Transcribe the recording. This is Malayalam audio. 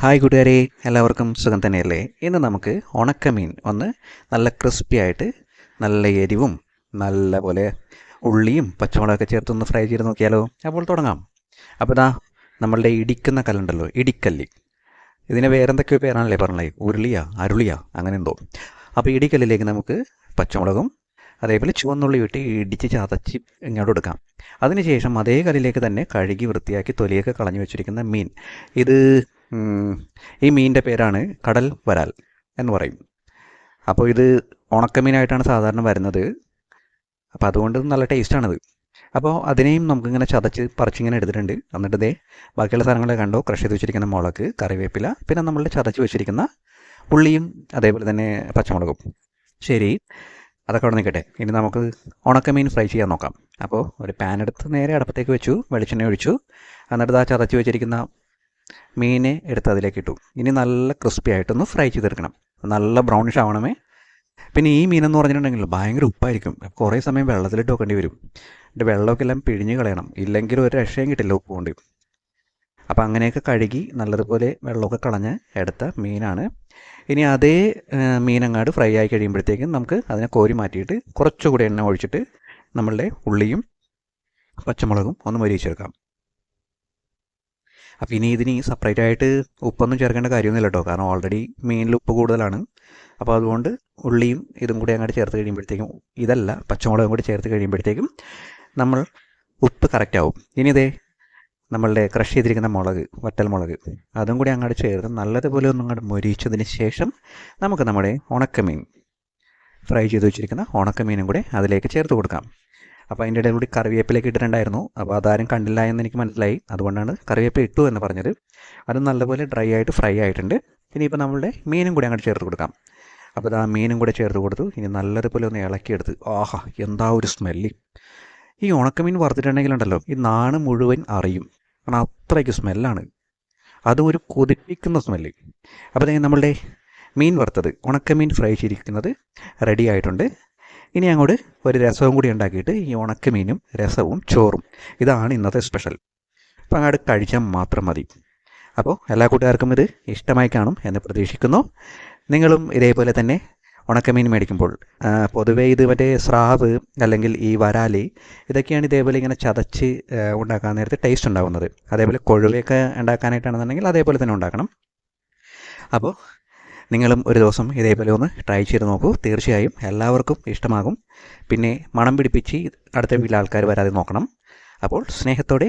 ഹായ് കൂട്ടുകാരെ, എല്ലാവർക്കും സുഖം തന്നെയല്ലേ? ഇന്ന് നമുക്ക് ഉണക്കമീൻ ഒന്ന് നല്ല ക്രിസ്പി ആയിട്ട് നല്ല എരിവും നല്ല പോലെ ഉള്ളിയും പച്ചമുളകൊക്കെ ചേർത്തൊന്ന് ഫ്രൈ ചെയ്ത് നോക്കിയാലോ? അപ്പോൾ തുടങ്ങാം. അപ്പോൾ ഇതാ നമ്മളുടെ ഇടിക്കുന്ന കല്ലുണ്ടല്ലോ, ഇടിക്കല്ല്. ഇതിന് വേറെന്തൊക്കെയോ പേരാണല്ലേ പറഞ്ഞത്, ഉരുളിയാ അരുളിയാ അങ്ങനെ എന്തോ. അപ്പോൾ ഇടിക്കല്ലിലേക്ക് നമുക്ക് പച്ചമുളകും അതേപോലെ ചുവന്നുള്ളി ഇട്ട് ഇടിച്ച് ചതച്ച് ഇങ്ങോട്ട് എടുക്കാം. അതിനുശേഷം അതേ കല്ലിലേക്ക് തന്നെ കഴുകി വൃത്തിയാക്കി തൊലിയൊക്കെ കളഞ്ഞു വെച്ചിരിക്കുന്ന മീൻ, ഇത് ഈ മീനിൻ്റെ പേരാണ് കടൽ വരാൽ എന്ന് പറയും. അപ്പോൾ ഇത് ഉണക്കമീനായിട്ടാണ് സാധാരണ വരുന്നത്. അപ്പോൾ അതുകൊണ്ട് നല്ല ടേസ്റ്റാണത്. അപ്പോൾ അതിനെയും നമുക്കിങ്ങനെ ചതച്ച് പറിച്ചിങ്ങനെ എടുത്തിട്ടുണ്ട്. എന്നിട്ട് ഇതേ ബാക്കിയുള്ള സാധനങ്ങളെ കണ്ടോ, ക്രഷ് ചെയ്ത് വെച്ചിരിക്കുന്ന മുളക്, കറിവേപ്പില, പിന്നെ നമ്മളുടെ ചതച്ച് വെച്ചിരിക്കുന്ന ഉള്ളിയും അതേപോലെ തന്നെ പച്ചമുളകും. ശരി, അതൊക്കെ അവിടെ നിൽക്കട്ടെ. ഇനി നമുക്ക് ഉണക്കമീൻ ഫ്രൈ ചെയ്യാൻ നോക്കാം. അപ്പോൾ ഒരു പാൻ എടുത്ത് നേരെ അടുപ്പത്തേക്ക് വെച്ചു, വെളിച്ചെണ്ണ ഒഴിച്ചു. എന്നിട്ട് ആ ചതച്ച് വെച്ചിരിക്കുന്ന മീനെ എടുത്ത് അതിലേക്ക് ഇട്ടു. ഇനി നല്ല ക്രിസ്പി ആയിട്ടൊന്ന് ഫ്രൈ ചെയ്തെടുക്കണം. നല്ല ബ്രൗണിഷ് ആവണമേ. പിന്നെ ഈ മീനെന്ന് പറഞ്ഞിട്ടുണ്ടെങ്കിൽ ഭയങ്കര ഉപ്പായിരിക്കും. കുറേ സമയം വെള്ളത്തിലിട്ട് വെക്കേണ്ടി വരും. എന്നിട്ട് വെള്ളമൊക്കെ എല്ലാം പിഴിഞ്ഞ് കളയണം, ഇല്ലെങ്കിൽ ഒരു രക്ഷയും കിട്ടില്ല ഉപ്പ് കൊണ്ട്. അപ്പോൾ അങ്ങനെയൊക്കെ കഴുകി നല്ലതുപോലെ വെള്ളമൊക്കെ കളഞ്ഞ് എടുത്ത മീനാണ്. ഇനി അതേ മീനങ്ങാട് ഫ്രൈ ആയി കഴിയുമ്പോഴത്തേക്കും നമുക്ക് അതിനെ കോരി മാറ്റിയിട്ട് കുറച്ചുകൂടി എണ്ണ ഒഴിച്ചിട്ട് നമ്മളുടെ ഉള്ളിയും പച്ചമുളകും ഒന്ന് മൊരിയിച്ചെടുക്കാം. അപ്പോൾ ഇനി ഇതിന് സെപ്പറേറ്റ് ആയിട്ട് ഉപ്പൊന്നും ചേർക്കേണ്ട കാര്യമൊന്നുമില്ല കേട്ടോ, കാരണം ഓൾറെഡി മീനിൽ ഉപ്പ് കൂടുതലാണ്. അപ്പോൾ അതുകൊണ്ട് ഉള്ളിയും ഇതും കൂടി അങ്ങോട്ട് ചേർത്ത് കഴിയുമ്പോഴത്തേക്കും, ഇതല്ല പച്ചമുളകും കൂടി ചേർത്ത് കഴിയുമ്പോഴത്തേക്കും നമ്മൾ ഉപ്പ് കറക്റ്റ് ആവും. ഇനി ഇതേ നമ്മളുടെ ക്രഷ് ചെയ്തിരിക്കുന്ന മുളക്, വറ്റൽ മുളക്, അതും കൂടി അങ്ങോട്ട് ചേർത്ത് നല്ലതുപോലെ ഒന്നും അങ്ങോട്ട് മൊരിച്ചതിന് ശേഷം നമുക്ക് നമ്മുടെ ഉണക്കമീൻ ഫ്രൈ ചെയ്ത് വെച്ചിരിക്കുന്ന ഉണക്കമീനും കൂടെ അതിലേക്ക് ചേർത്ത് കൊടുക്കാം. അപ്പോൾ അതിൻ്റെ ഇടയിൽ കൂടി കറിവേപ്പിലേക്ക് ഇട്ടിട്ടുണ്ടായിരുന്നു. അപ്പോൾ അതാരും കണ്ടില്ല എന്ന് എനിക്ക് മനസ്സിലായി, അതുകൊണ്ടാണ് കറിവേപ്പില ഇട്ടു എന്ന് പറഞ്ഞത്. അത് നല്ലപോലെ ഡ്രൈ ആയിട്ട് ഫ്രൈ ആയിട്ടുണ്ട്. ഇനിയിപ്പോൾ നമ്മളുടെ മീനും കൂടി അങ്ങോട്ട് ചേർത്ത് കൊടുക്കാം. അപ്പോൾ അത് ആ മീനും കൂടെ ചേർത്ത് കൊടുത്തു. ഇനി നല്ലതുപോലെ ഒന്ന് ഇളക്കിയെടുത്ത്, ആഹാ എന്താ ഒരു സ്മെല്ല്! ഈ ഉണക്കമീൻ വറുത്തിട്ടുണ്ടെങ്കിലുണ്ടല്ലോ, ഈ നാണ് മുഴുവൻ അറിയും, കാരണം അത്രയ്ക്ക് സ്മെല്ലാണ്. അതും ഒരു കൊതിപ്പിക്കുന്ന സ്മെല്ല്. അപ്പോൾ നമ്മളുടെ മീൻ വറുത്തത്, ഉണക്കമീൻ ഫ്രൈ ചെയ്തിരിക്കുന്നത് റെഡി ആയിട്ടുണ്ട്. ഇനി അങ്ങോട്ട് ഒരു രസവും കൂടി ഉണ്ടാക്കിയിട്ട് ഈ ഉണക്കമീനും രസവും ചോറും, ഇതാണ് ഇന്നത്തെ സ്പെഷ്യൽ. അപ്പോൾ അങ്ങോട്ട് കഴിച്ചാൽ മാത്രം മതി. അപ്പോൾ എല്ലാ കൂട്ടുകാർക്കും ഇത് ഇഷ്ടമായി കാണും എന്ന് പ്രതീക്ഷിക്കുന്നു. നിങ്ങളും ഇതേപോലെ തന്നെ ഉണക്കമീൻ മേടിക്കുമ്പോൾ പൊതുവേ ഇത് മറ്റേ സ്രാവ് അല്ലെങ്കിൽ ഈ വരാലി, ഇതൊക്കെയാണ് ഇതേപോലെ ഇങ്ങനെ ചതച്ച് ഉണ്ടാക്കാൻ നേരത്തെ ടേസ്റ്റ് ഉണ്ടാകുന്നത്. അതേപോലെ കൊഴുവയൊക്കെ ഉണ്ടാക്കാനായിട്ടാണെന്നുണ്ടെങ്കിൽ അതേപോലെ തന്നെ ഉണ്ടാക്കണം. അപ്പോൾ നിങ്ങളും ഒരു ദിവസം ഇതേപോലെ ഒന്ന് ട്രൈ ചെയ്ത് നോക്കൂ. തീർച്ചയായും എല്ലാവർക്കും ഇഷ്ടമാകും. പിന്നെ മണം പിടിപ്പിച്ച് അടുത്ത വീട്ടിലെ ആൾക്കാർ വരാതെ നോക്കണം. അപ്പോൾ സ്നേഹത്തോടെ